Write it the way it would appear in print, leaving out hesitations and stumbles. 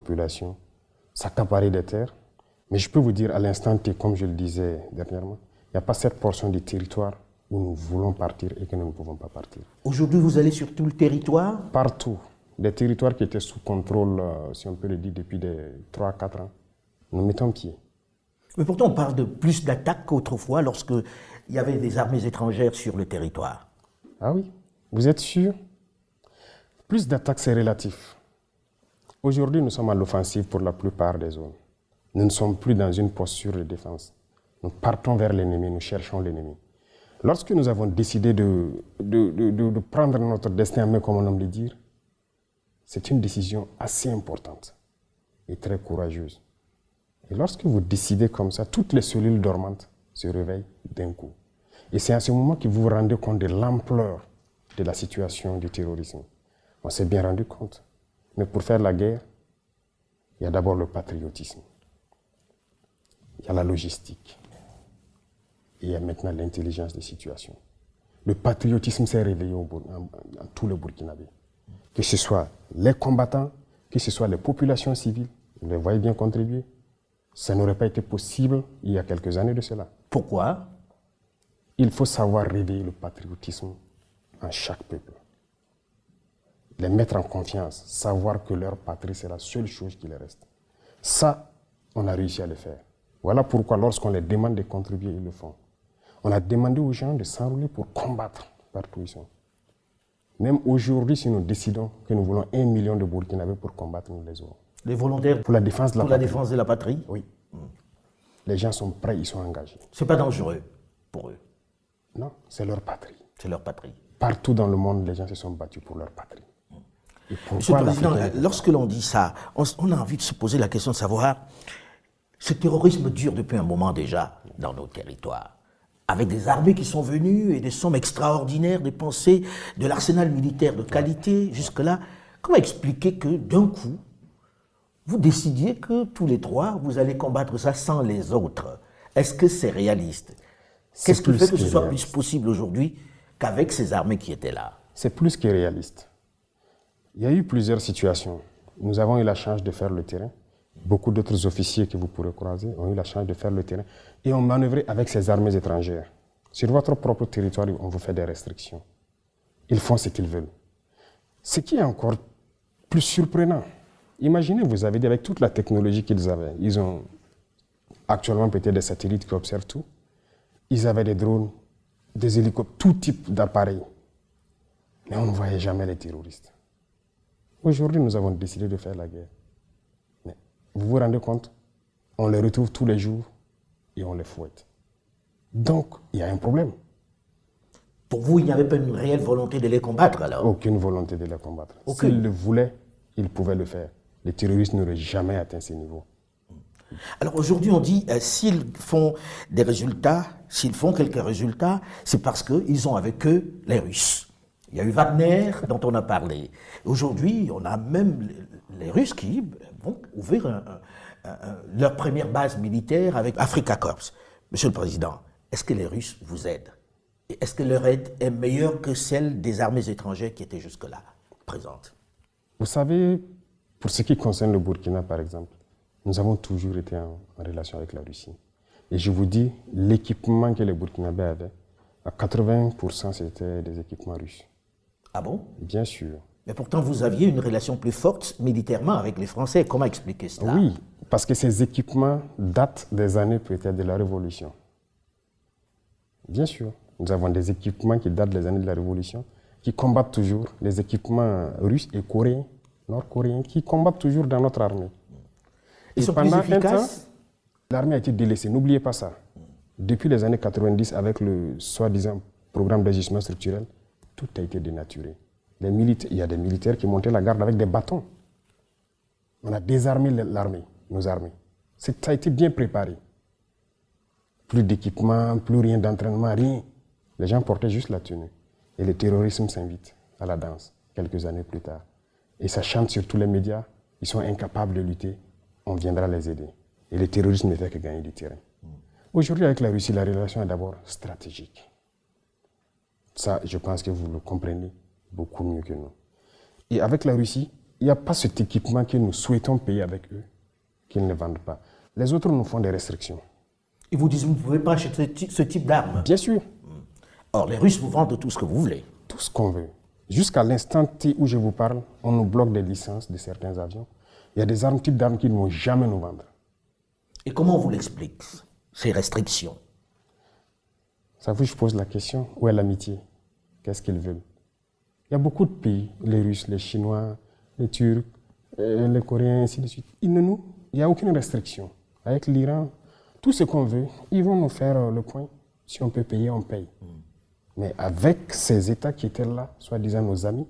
population, s'accaparer des terres. Mais je peux vous dire à l'instant T, comme je le disais dernièrement, il n'y a pas cette portion du territoire où nous voulons partir et que nous ne pouvons pas partir. Aujourd'hui, vous allez sur tout le territoire? Partout. Des territoires qui étaient sous contrôle, si on peut le dire, depuis 3-4 ans. Nous mettons pied. Mais pourtant, on parle de plus d'attaques qu'autrefois lorsqu'il y avait des armées étrangères sur le territoire. Ah oui? Vous êtes sûr? Plus d'attaques, c'est relatif. Aujourd'hui, nous sommes à l'offensive pour la plupart des zones. Nous ne sommes plus dans une posture de défense. Nous partons vers l'ennemi, nous cherchons l'ennemi. Lorsque nous avons décidé de prendre notre destin en main, comme on aime le dire, c'est une décision assez importante et très courageuse. Et lorsque vous décidez comme ça, toutes les cellules dormantes se réveillent d'un coup. Et c'est à ce moment que vous vous rendez compte de l'ampleur de la situation du terrorisme. On s'est bien rendu compte. Mais pour faire la guerre, il y a d'abord le patriotisme. Il y a la logistique. Et il y a maintenant l'intelligence des situations. Le patriotisme s'est réveillé dans tous les Burkinabés. Que ce soit les combattants, que ce soit les populations civiles, vous les voyez bien contribuer. Ça n'aurait pas été possible il y a quelques années de cela. Pourquoi? Il faut savoir réveiller le patriotisme en chaque peuple. Les mettre en confiance, savoir que leur patrie, c'est la seule chose qui les reste. Ça, on a réussi à le faire. Voilà pourquoi lorsqu'on les demande de contribuer, ils le font. On a demandé aux gens de s'enrôler pour combattre partout où ils sont. Même aujourd'hui, si nous décidons que nous voulons 1 million de Burkinabés pour combattre, nous les aurons. Les volontaires pour la défense de la patrie. La défense de la patrie? Oui. Les gens sont prêts, ils sont engagés. C'est pas dangereux pour eux? Non, c'est leur patrie. C'est leur patrie. Partout dans le monde, les gens se sont battus pour leur patrie. Monsieur le Président, lorsque l'on dit ça, on a envie de se poser la question de savoir, ce terrorisme dure depuis un moment déjà dans nos territoires, avec des armées qui sont venues et des sommes extraordinaires dépensées, de l'arsenal militaire de qualité jusque-là. Comment expliquer que d'un coup, vous décidiez que tous les trois, vous allez combattre ça sans les autres? Est-ce que c'est réaliste? Qu'est-ce qui fait que ce soit plus possible aujourd'hui qu'avec ces armées qui étaient là? C'est plus que réaliste. Il y a eu plusieurs situations. Nous avons eu la chance de faire le terrain. Beaucoup d'autres officiers que vous pourrez croiser ont eu la chance de faire le terrain et ont manœuvré avec ces armées étrangères. Sur votre propre territoire, on vous fait des restrictions. Ils font ce qu'ils veulent. Ce qui est encore plus surprenant, imaginez, vous avez dit avec toute la technologie qu'ils avaient, ils ont actuellement peut-être des satellites qui observent tout, ils avaient des drones, des hélicoptères, tout type d'appareils. Mais on ne voyait jamais les terroristes. Aujourd'hui, nous avons décidé de faire la guerre. Mais vous vous rendez compte? On les retrouve tous les jours et on les fouette. Donc, il y a un problème. Pour vous, il n'y avait pas une réelle volonté de les combattre alors? Aucune volonté de les combattre. S'ils le voulaient, ils pouvaient le faire. Les terroristes n'auraient jamais atteint ces niveaux. Alors aujourd'hui, on dit s'ils font des résultats, s'ils font quelques résultats, c'est parce qu'ils ont avec eux les Russes. Il y a eu Wagner, dont on a parlé. Aujourd'hui, on a même les Russes qui vont ouvrir leur première base militaire avec Africa Corps. Monsieur le Président, est-ce que les Russes vous aident? Et est-ce que leur aide est meilleure que celle des armées étrangères qui étaient jusque-là présentes? Vous savez, pour ce qui concerne le Burkina, par exemple, nous avons toujours été en relation avec la Russie. Et je vous dis, l'équipement que les Burkinabés avaient, à 80%, c'était des équipements russes. Ah bon? Bien sûr. Mais pourtant, vous aviez une relation plus forte militairement avec les Français. Comment expliquer cela? Oui, parce que ces équipements datent des années peut-être de la Révolution. Bien sûr. Nous avons des équipements qui datent des années de la Révolution, qui combattent toujours, les équipements russes et coréens, nord-coréens, qui combattent toujours dans notre armée. Ils sont plus efficaces? L'armée a été délaissée, n'oubliez pas ça. Depuis les années 90, avec le soi-disant programme d'ajustement structurel, tout a été dénaturé. Il y a des militaires qui montaient la garde avec des bâtons. On a désarmé l'armée, nos armées. Ça a été bien préparé. Plus d'équipement, plus rien d'entraînement, rien. Les gens portaient juste la tenue. Et le terrorisme s'invite à la danse, quelques années plus tard. Et ça chante sur tous les médias, ils sont incapables de lutter, on viendra les aider. Et le terrorisme ne fait que gagner du terrain. Aujourd'hui, avec la Russie, la relation est d'abord stratégique. Ça, je pense que vous le comprenez beaucoup mieux que nous. Et avec la Russie, il n'y a pas cet équipement que nous souhaitons payer avec eux, qu'ils ne vendent pas. Les autres nous font des restrictions. Ils vous disent, vous ne pouvez pas acheter ce type d'armes. Bien sûr. Or, les Russes vous vendent tout ce que vous voulez. Tout ce qu'on veut. Jusqu'à l'instant T où je vous parle, on nous bloque des licences de certains avions. Il y a des types d'armes qu'ils ne vont jamais nous vendre. Et comment on vous l'explique, ces restrictions? Ça vous, je pose la question, où est l'amitié? Qu'est-ce qu'ils veulent? Il y a beaucoup de pays, les Russes, les Chinois, les Turcs, les Coréens, ainsi de suite. Il n'y a aucune restriction. Avec l'Iran, tout ce qu'on veut, ils vont nous faire le point. Si on peut payer, on paye. Mais avec ces États qui étaient là, soi-disant nos amis,